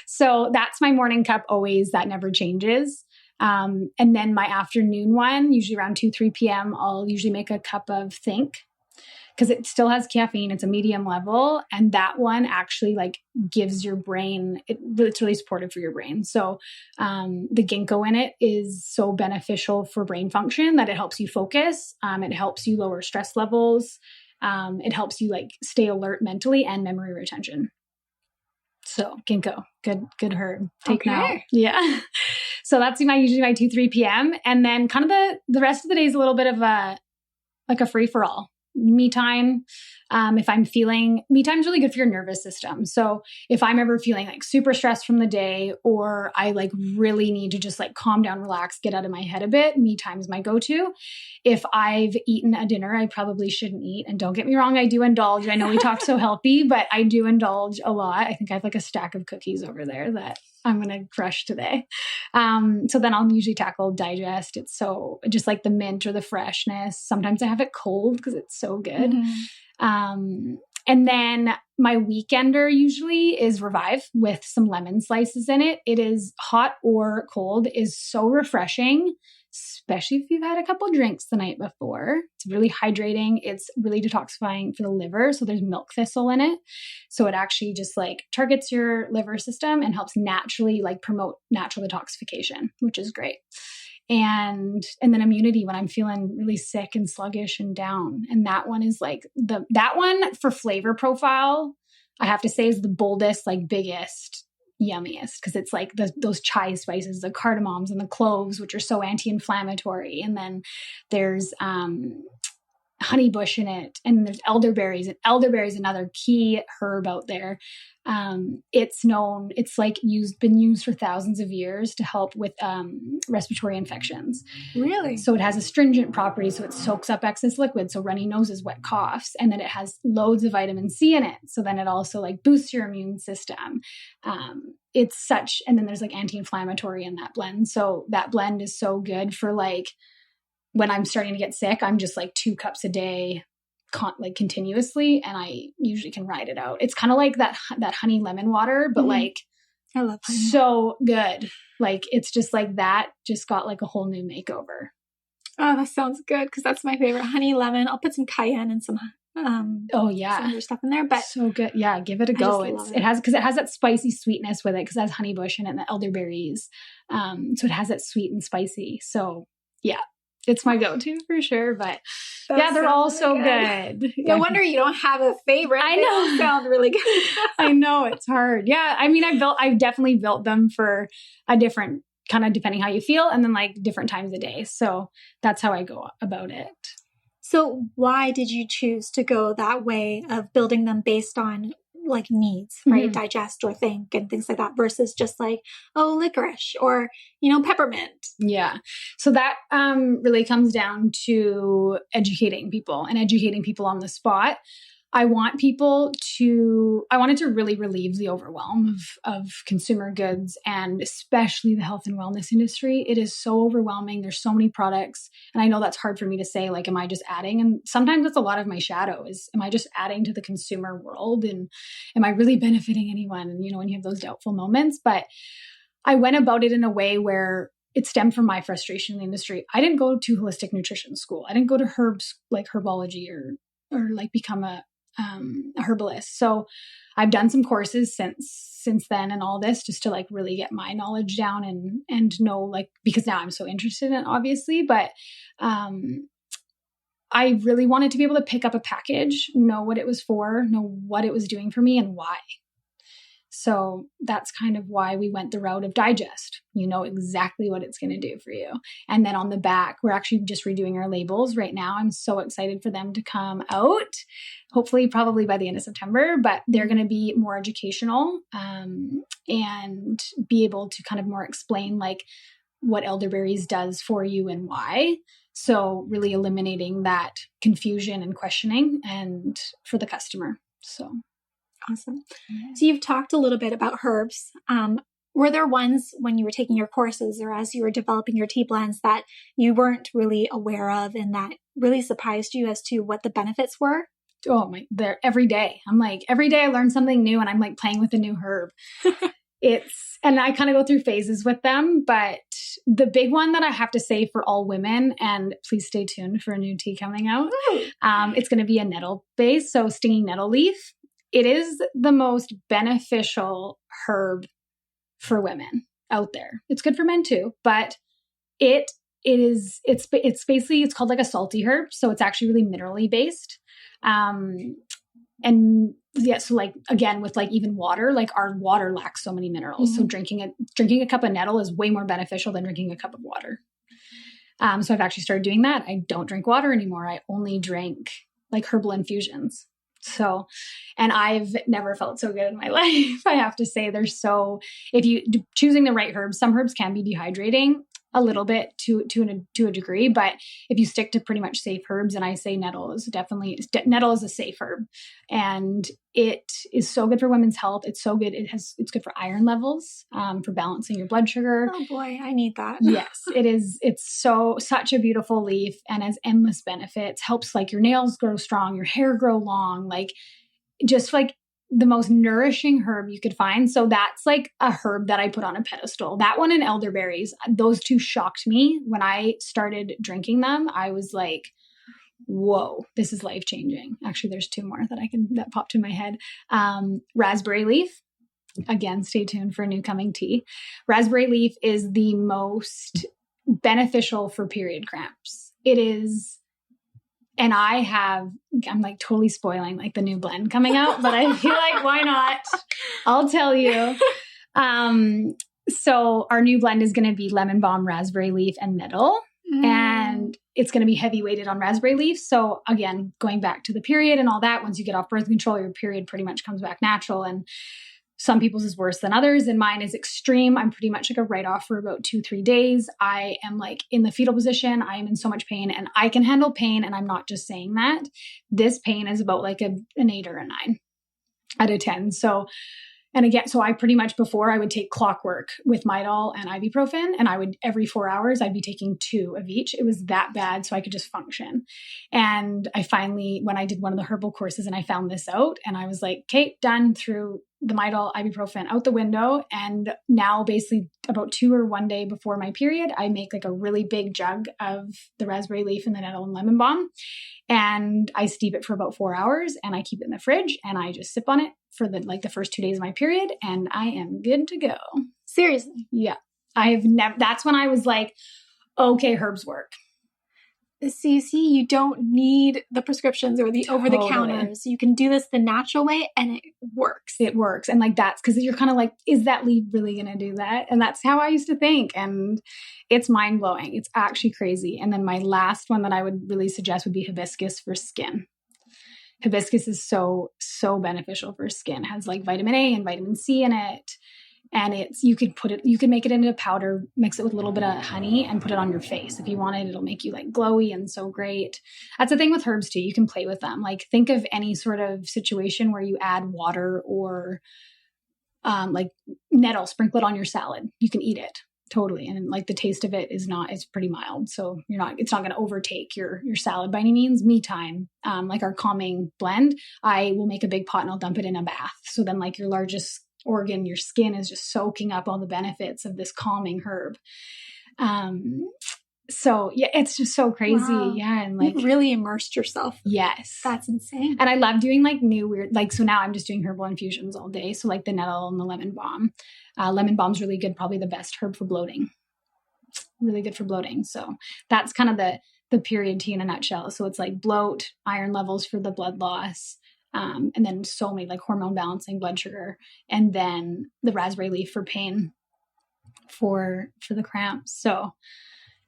So that's my morning cup always. That never changes. And then my afternoon one, usually around 2-3 p.m., I'll usually make a cup of Think, because it still has caffeine. It's a medium level. And that one actually like gives your brain, it's really supportive for your brain. So the ginkgo in it is so beneficial for brain function that it helps you focus. It helps you lower stress levels. It helps you like stay alert mentally and memory retention. So ginkgo, good herb. Take note. Yeah. So that's usually my 2-3 p.m. And then kind of the rest of the day is a little bit of a free for all. me time. If I'm feeling, me time is really good for your nervous system. So if I'm ever feeling like super stressed from the day, or I like really need to just like calm down, relax, get out of my head a bit, me time is my go-to. If I've eaten a dinner I probably shouldn't eat, and don't get me wrong, I do indulge. I know we talk so healthy, but I do indulge a lot. I think I have like a stack of cookies over there that I'm going to crush today. So then I'll usually tackle digest. It's so just like the mint or the freshness. Sometimes I have it cold because it's so good. And then my weekender usually is Revive with some lemon slices in it. It is hot or cold, is so refreshing, especially if you've had a couple drinks the night before. It's really hydrating. It's really detoxifying for the liver. So there's milk thistle in it. So it actually just like targets your liver system and helps naturally like promote natural detoxification, which is great. And then immunity when I'm feeling really sick and sluggish and down. And that one is like that one for flavor profile, I have to say is the boldest, like biggest, yummiest, because it's like those chai spices, the cardamoms and the cloves, which are so anti-inflammatory. And then there's honeybush in it, and there's elderberries, and elderberry is another key herb out there. It's been used for thousands of years to help with respiratory infections. Really? So it has astringent properties, so it soaks up excess liquid, so runny noses, wet coughs, and then it has loads of vitamin C in it. So then it also like boosts your immune system. And then there's like anti-inflammatory in that blend. So that blend is so good for like when I'm starting to get sick. I'm just like 2 cups a day, continuously, and I usually can ride it out. It's kind of like that honey lemon water, but like I love honey. So good. Like it's just like that just got like a whole new makeover. Oh, that sounds good, because that's my favorite. Honey lemon. I'll put some cayenne and some some other stuff in there, but so good. Yeah, give it a go. It has that spicy sweetness with it, because it has honey bush in it and the elderberries. So it has that sweet and spicy. So yeah. It's my go-to for sure, but they're all so good. No wonder you don't have a favorite. I know. They all sound really good. I know, it's hard. Yeah, I mean, I've definitely built them for a different kind of, depending how you feel, and then like different times of day. So that's how I go about it. So why did you choose to go that way of building them based on like needs, right? Digest or think and things like that, versus just like, licorice or, peppermint. Yeah. So that really comes down to educating people on the spot. I wanted to really relieve the overwhelm of consumer goods, and especially the health and wellness industry. It is so overwhelming. There's so many products. And I know that's hard for me to say, like, am I just adding? And sometimes that's a lot of my shadow is, am I just adding to the consumer world? And am I really benefiting anyone? And, when you have those doubtful moments, but I went about it in a way where it stemmed from my frustration in the industry. I didn't go to holistic nutrition school. I didn't go to herbology or like become a herbalist. So I've done some courses since then and all this, just to like really get my knowledge down and know, like, because now I'm so interested in it, obviously, but I really wanted to be able to pick up a package, know what it was for, know what it was doing for me and why. So that's kind of why we went the route of digest. You know exactly what it's going to do for you. And then on the back, we're actually just redoing our labels right now. I'm so excited for them to come out, hopefully probably by the end of September, but they're going to be more educational and be able to kind of more explain like what elderberries does for you and why. So really eliminating that confusion and questioning and for the customer. So awesome. So you've talked a little bit about herbs. Were there ones when you were taking your courses or as you were developing your tea blends that you weren't really aware of and that really surprised you as to what the benefits were? Oh my, they're every day. I'm like, every day I learn something new and I'm like playing with a new herb. And I kind of go through phases with them, but the big one that I have to say for all women, and please stay tuned for a new tea coming out. It's going to be a nettle base. So stinging nettle leaf. It is the most beneficial herb for women out there. It's good for men too, but it's basically, it's called like a salty herb. So it's actually really minerally based. And yeah, so like, again, with like even water, like our water lacks so many minerals. So drinking a cup of nettle is way more beneficial than drinking a cup of water. So I've actually started doing that. I don't drink water anymore. I only drink like herbal infusions. So, and I've never felt so good in my life. I have to say, if you choosing the right herbs, some herbs can be dehydrating a little bit to a degree, but if you stick to pretty much safe herbs, and I say nettle is a safe herb, and it is so good for women's health. It's so good. It's good for iron levels, for balancing your blood sugar. Oh boy, I need that. Yes, it is. It's such a beautiful leaf and has endless benefits. Helps like your nails grow strong, your hair grow long, like just like the most nourishing herb you could find. So that's like a herb that I put on a pedestal. That one and elderberries, those two shocked me. When I started drinking them, I was like, whoa, this is life-changing. Actually, there's two more that popped in my head. Raspberry leaf. Again, stay tuned for new coming tea. Raspberry leaf is the most beneficial for period cramps. It is. And I'm like totally spoiling like the new blend coming out, but I feel like, why not? I'll tell you. So our new blend is going to be lemon balm, raspberry leaf, and nettle. And it's going to be heavy weighted on raspberry leaf. So again, going back to the period and all that, once you get off birth control, your period pretty much comes back natural. And some people's is worse than others, and mine is extreme. I'm pretty much like a write-off for about 2-3 days. I am like in the fetal position. I am in so much pain, and I can handle pain. And I'm not just saying that. This pain is about like an 8 or a 9 out of 10. So, and again, so I pretty much before I would take clockwork with Midol and ibuprofen, and I would every 4 hours, I'd be taking 2 of each. It was that bad. So I could just function. And I finally, when I did one of the herbal courses and I found this out, and I was like, okay, done, through the Midol, ibuprofen out the window. And now basically about 2 or 1 day before my period, I make like a really big jug of the raspberry leaf and the nettle and lemon balm. And I steep it for about 4 hours, and I keep it in the fridge, and I just sip on it for the first 2 days of my period, and I am good to go. Seriously? Yeah. I have never, that's when I was like, okay, herbs work. So you see, you don't need the prescriptions or the over-the-counters. You can do this the natural way, and it works. It works. And like, that's because you're kind of like, is that leaf really going to do that? And that's how I used to think. And it's mind-blowing. It's actually crazy. And then my last one that I would really suggest would be hibiscus for skin. Hibiscus is so beneficial for skin. It has like vitamin A and vitamin C in it. And you can make it into a powder, mix it with a little bit of honey, and put it on your face. If you want it, it'll make you like glowy and so great. That's the thing with herbs too. You can play with them. Like think of any sort of situation where you add water or like nettle, sprinkle it on your salad. You can eat it totally. And like the taste of it's pretty mild. So it's not going to overtake your salad by any means. Me time, like our calming blend, I will make a big pot and I'll dump it in a bath. So then like your largest organ, your skin is just soaking up all the benefits of this calming herb. So yeah, it's just so crazy. Wow. Yeah. And like you've really immersed yourself. Yes. That's insane. And I love doing like new weird, like, so now I'm just doing herbal infusions all day. So like the nettle and the lemon balm. Lemon balm's really good. Probably the best herb for bloating. Really good for bloating. So that's kind of the period tea in a nutshell. So it's like bloat, iron levels for the blood loss. And then so many like hormone balancing, blood sugar, and then the raspberry leaf for pain for the cramps. So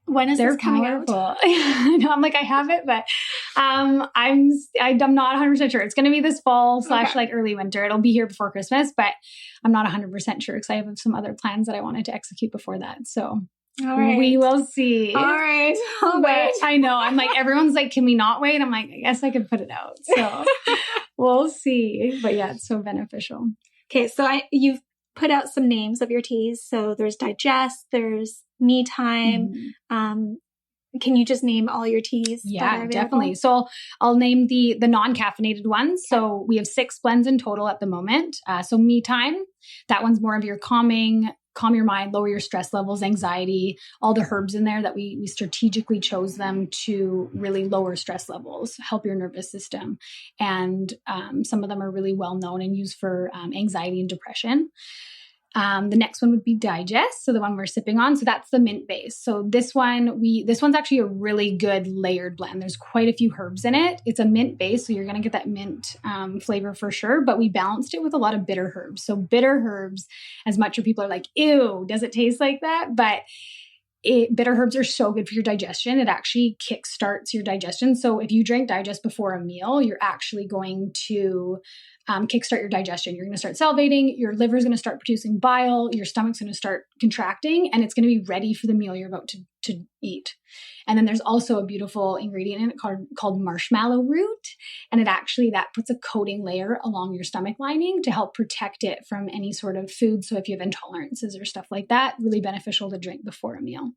when is this coming out? I know, I'm like, I have it, but I'm not 100% sure. It's going to be this fall / like early winter. It'll be here before Christmas, but I'm not 100% sure because I have some other plans that I wanted to execute before that. So all right. We will see. All right. I'll wait. I know. I'm like, everyone's like, can we not wait? I'm like, I guess I could put it out. So we'll see. But yeah, it's so beneficial. Okay. So you've put out some names of your teas. So there's Digest, there's Me Time. Mm-hmm. Can you just name all your teas? Yeah, definitely. So I'll name the non-caffeinated ones. Okay. So we have 6 blends in total at the moment. So Me Time, that one's more of your calm your mind, lower your stress levels, anxiety, all the herbs in there that we strategically chose them to really lower stress levels, help your nervous system. And some of them are really well known and used for anxiety and depression. The next one would be Digest. So the one we're sipping on. So that's the mint base. So this one's actually a really good layered blend. There's quite a few herbs in it. It's a mint base. So you're going to get that mint flavor for sure, but we balanced it with a lot of bitter herbs. So bitter herbs, as much as people are like, ew, does it taste like that? But bitter herbs are so good for your digestion. It actually kickstarts your digestion. So if you drink Digest before a meal, you're actually going to kickstart your digestion. You're going to start salivating. Your liver is going to start producing bile. Your stomach's going to start contracting, and it's going to be ready for the meal you're about to eat. And then there's also a beautiful ingredient in it called marshmallow root. And that puts a coating layer along your stomach lining to help protect it from any sort of food. So if you have intolerances or stuff like that, really beneficial to drink before a meal.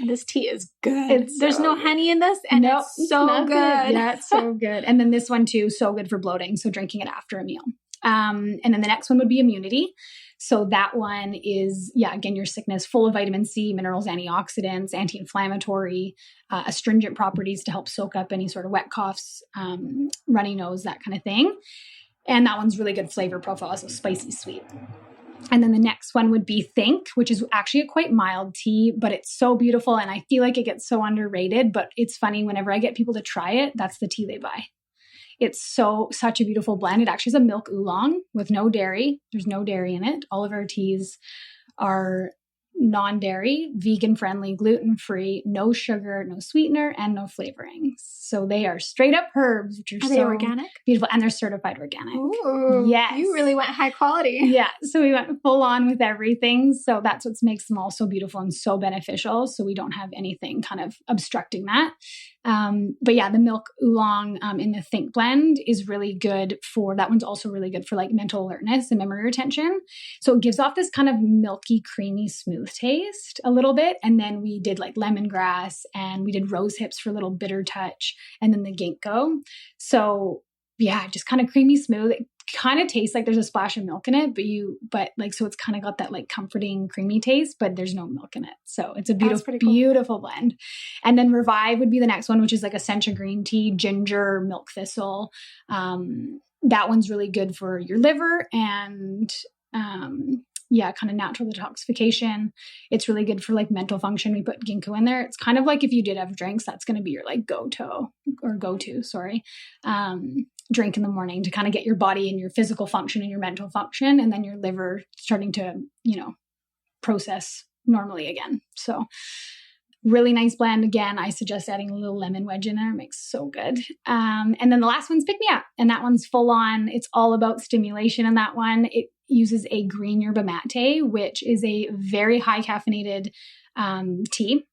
This tea is good. There's no honey in this, and it's so good. Yeah, it's so good. And then this one too, so good for bloating. So drinking it after a meal. And then the next one would be immunity. So that one is, again, your sickness, full of vitamin C, minerals, antioxidants, anti-inflammatory, astringent properties to help soak up any sort of wet coughs, runny nose, that kind of thing. And that one's really good flavor profile, so spicy sweet. And then the next one would be Think, which is actually a quite mild tea, but it's so beautiful. And I feel like it gets so underrated, but it's funny, whenever I get people to try it, that's the tea they buy. It's such a beautiful blend. It actually is a milk oolong with no dairy. There's no dairy in it. All of our teas are non-dairy, vegan-friendly, gluten-free, no sugar, no sweetener, and no flavorings. So they are straight up herbs, which are they organic? Beautiful. And they're certified organic. Ooh, yes. You really went high quality. Yeah. So we went full on with everything. So that's what makes them all so beautiful and so beneficial. So we don't have anything kind of obstructing that. But yeah, the milk oolong in the Think blend is really good for, that one's also really good for like mental alertness and memory retention. So it gives off this kind of milky, creamy, smooth taste a little bit. And then we did like lemongrass, and we did rose hips for a little bitter touch, and then the ginkgo. So yeah, just kind of creamy, smooth. It kind of tastes like there's a splash of milk in it, so it's kind of got that like comforting, creamy taste, but there's no milk in it. So it's a beautiful, cool. Beautiful blend. And then Revive would be the next one, which is like Essentia green tea, ginger, milk thistle. That one's really good for your liver and, kind of natural detoxification. It's really good for like mental function. We put ginkgo in there. It's kind of like if you did have drinks, that's going to be your like go-to drink in the morning to kind of get your body and your physical function and your mental function, and then your liver starting to, process normally again. So really nice blend. Again, I suggest adding a little lemon wedge in there. It makes so good. And then the last one's Pick Me Up, and that one's full on. It's all about stimulation in that one. It uses a green yerba mate, which is a very high caffeinated tea.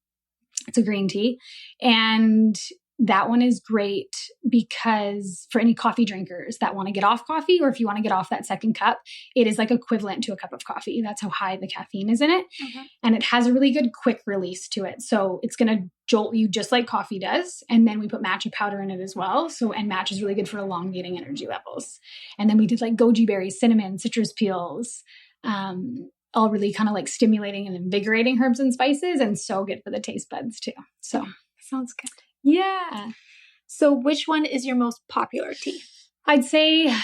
It's a green tea. And that one is great because for any coffee drinkers that want to get off coffee, or if you want to get off that second cup, it is like equivalent to a cup of coffee. That's how high the caffeine is in it. Mm-hmm. And it has a really good quick release to it. So it's going to jolt you just like coffee does. And then we put matcha powder in it as well. And matcha is really good for elongating energy levels. And then we did like goji berries, cinnamon, citrus peels, all really kind of like stimulating and invigorating herbs and spices, and so good for the taste buds too. So sounds good. Yeah. So which one is your most popular tea? I'd say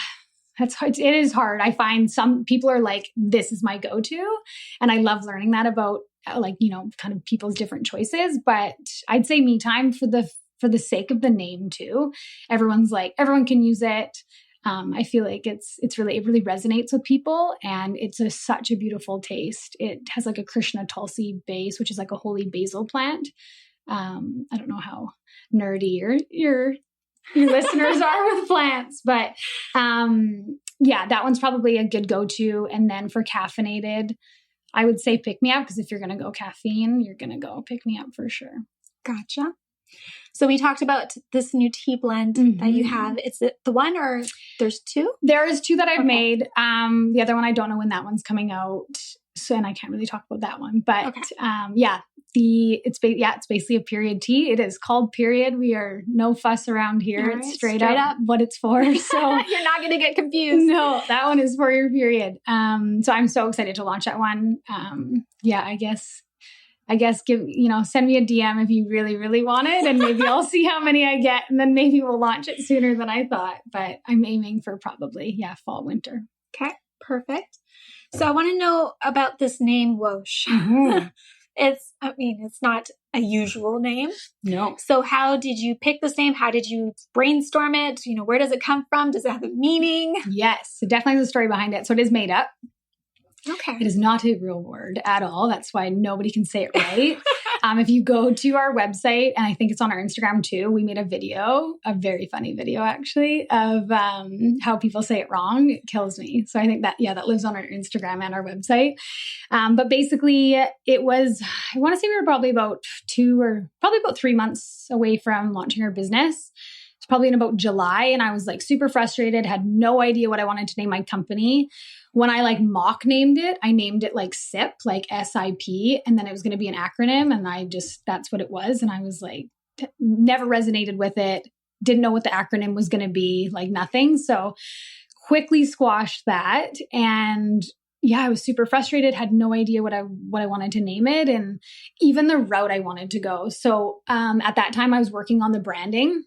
that's hard. It is hard. I find some people are like, this is my go-to. And I love learning that about kind of people's different choices. But I'd say Me Time for the sake of the name too. Everyone can use it. I feel like it really resonates with people, and it's such a beautiful taste. It has like a Krishna Tulsi base, which is like a holy basil plant. I don't know how nerdy your listeners are with plants, but that one's probably a good go-to. And then for caffeinated, I would say Pick Me Up, because if you're going to go caffeine, you're going to go Pick Me Up for sure. Gotcha. So we talked about this new tea blend that you have. Is it the one, or there's two? There is two that I've made. The other one, I don't know when that one's coming out. So, and I can't really talk about that one, but it's basically a period tea. It is called Period. We are no fuss around here. Right, it's straight up what it's for. So you're not going to get confused. No, that one is for your period. So I'm so excited to launch that one. I guess send me a DM if you really, really want it, and maybe I'll see how many I get, and then maybe we'll launch it sooner than I thought, but I'm aiming for probably, fall, winter. Okay, perfect. So I want to know about this name, Woash. Mm-hmm. It's not a usual name. No. So how did you pick this name? How did you brainstorm it? Where does it come from? Does it have a meaning? Yes, it definitely has a story behind it. So it is made up. Okay. It is not a real word at all. That's why nobody can say it right. If you go to our website, and I think it's on our Instagram too, we made a video, a very funny video actually, of how people say it wrong. It kills me. So I think that lives on our Instagram and our website. But basically it was, I want to say we were probably about 3 months away from launching our business. It's probably in about July. And I was like super frustrated, had no idea what I wanted to name my company. When I like mock named it, I named it like SIP, like SIP, and then it was going to be an acronym. And that's what it was. And I was like, never resonated with it. Didn't know what the acronym was going to be, like nothing. So quickly squashed that. And yeah, I was super frustrated, had no idea what I wanted to name it, and even the route I wanted to go. So at that time I was working on the branding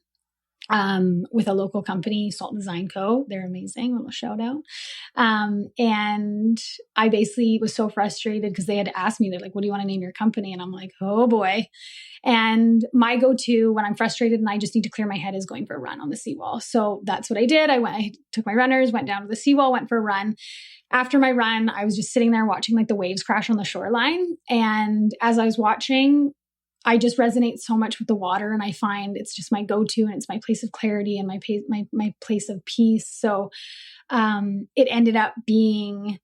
with a local company, Salt Design Co. They're amazing. A little shout out. And I basically was so frustrated because they had asked me, they're like, what do you want to name your company? And I'm like, oh boy. And my go-to when I'm frustrated and I just need to clear my head is going for a run on the seawall. So that's what I did. I took my runners, went down to the seawall, went for a run. After my run, I was just sitting there watching like the waves crash on the shoreline. And as I was watching, I just resonate so much with the water, and I find it's just my go-to, and it's my place of clarity and my place of peace. So it ended up being,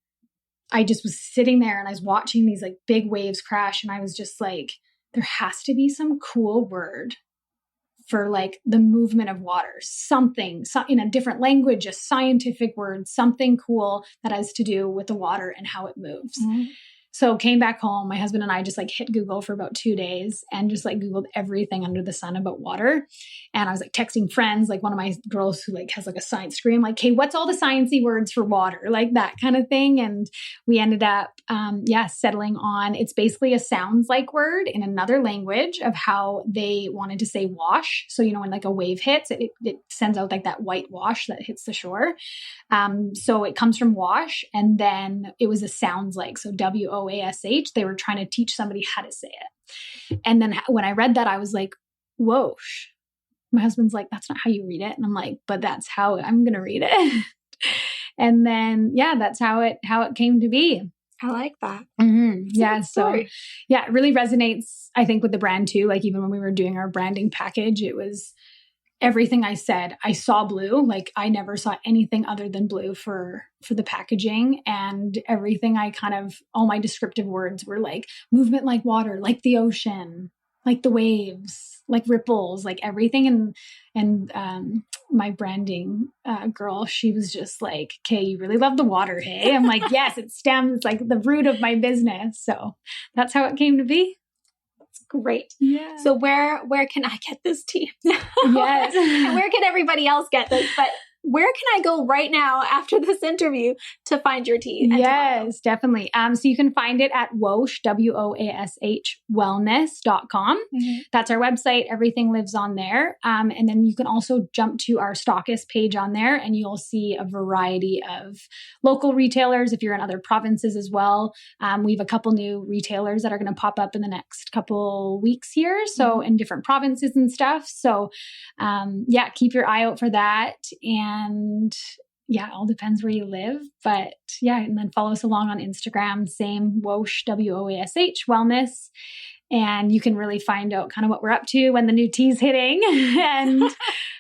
I just was sitting there and I was watching these like big waves crash, and I was just like, there has to be some cool word for like the movement of water, something in a different language, a scientific word, something cool that has to do with the water and how it moves. Mm-hmm. So came back home, my husband and I just like hit Google for about 2 days and just like Googled everything under the sun about water. And I was like texting friends, like one of my girls who like has like a science degree. I'm like, hey, what's all the sciencey words for water? Like that kind of thing. And we ended up, settling on, it's basically a sounds like word in another language of how they wanted to say wash. So, when like a wave hits, it sends out like that white wash that hits the shore. So it comes from wash. And then it was a sounds like, so WOASH, they were trying to teach somebody how to say it. And then when I read that, I was like, Woash. My husband's like, that's not how you read it. And I'm like, but that's how I'm going to read it. And then, that's how it came to be. I like that. Mm-hmm. Yeah. So it really resonates, I think, with the brand too. Like even when we were doing our branding package, it was everything I said. I saw blue. Like I never saw anything other than blue for the packaging, and everything all my descriptive words were like movement like water, like the ocean, like the waves, like ripples, like everything. And my branding girl, she was just like, okay, you really love the water, hey? I'm like, yes, it stems like the root of my business. So that's how it came to be. Great. Yeah. So where can I get this tea? Yes. And where can everybody else get this? But where can I go right now after this interview to find your tea? Yes, definitely. So you can find it at Woash, WOASH wellness.com. Mm-hmm. That's our website. Everything lives on there. And then you can also jump to our stockist page on there, and you'll see a variety of local retailers if you're in other provinces as well. We have a couple new retailers that are going to pop up in the next couple weeks here. So in different provinces and stuff. So keep your eye out for that. And it all depends where you live. But and then follow us along on Instagram, same Woash, WOASH wellness. And you can really find out kind of what we're up to when the new tea's hitting and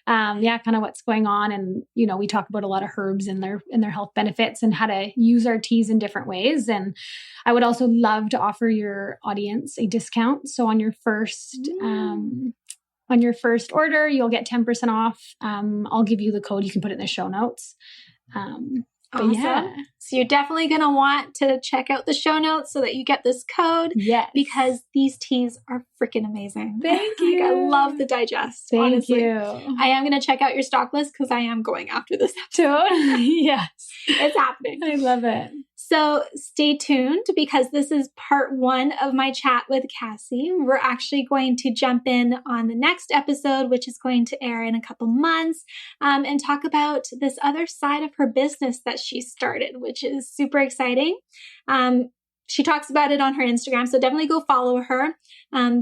kind of what's going on. And, we talk about a lot of herbs and their health benefits and how to use our teas in different ways. And I would also love to offer your audience a discount. So on your first order, you'll get 10% off. I'll give you the code. You can put it in the show notes. Awesome. So you're definitely going to want to check out the show notes so that you get this code. Yes. Because these teas are freaking amazing. Thank you. I love the digest. Thank honestly. you. I am going to check out your stock list because I am going after this episode. Yes. It's happening. I love it. So stay tuned because this is part 1 of my chat with Cassie. We're actually going to jump in on the next episode, which is going to air in a couple months, and talk about this other side of her business that she started, which is super exciting. She talks about it on her Instagram, so definitely go follow her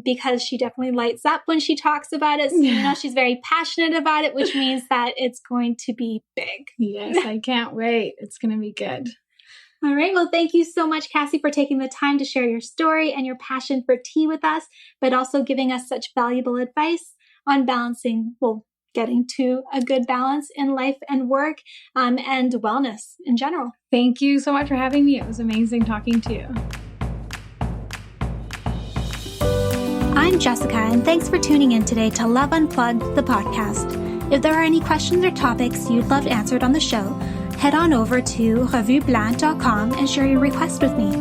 because she definitely lights up when she talks about it. So she's very passionate about it, which means that it's going to be big. Yes, I can't wait. It's going to be good. All right. Well, thank you so much, Cassie, for taking the time to share your story and your passion for tea with us, but also giving us such valuable advice on balancing, getting to a good balance in life and work, and wellness in general. Thank you so much for having me. It was amazing talking to you. I'm Jessica, and thanks for tuning in today to Love Unplugged, the podcast. If there are any questions or topics you'd love answered on the show, head on over to revueblanc.com and share your request with me.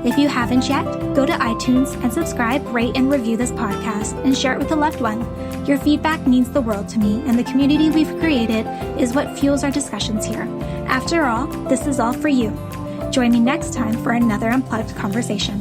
If you haven't yet, go to iTunes and subscribe, rate, and review this podcast and share it with a loved one. Your feedback means the world to me, and the community we've created is what fuels our discussions here. After all, this is all for you. Join me next time for another Unplugged conversation.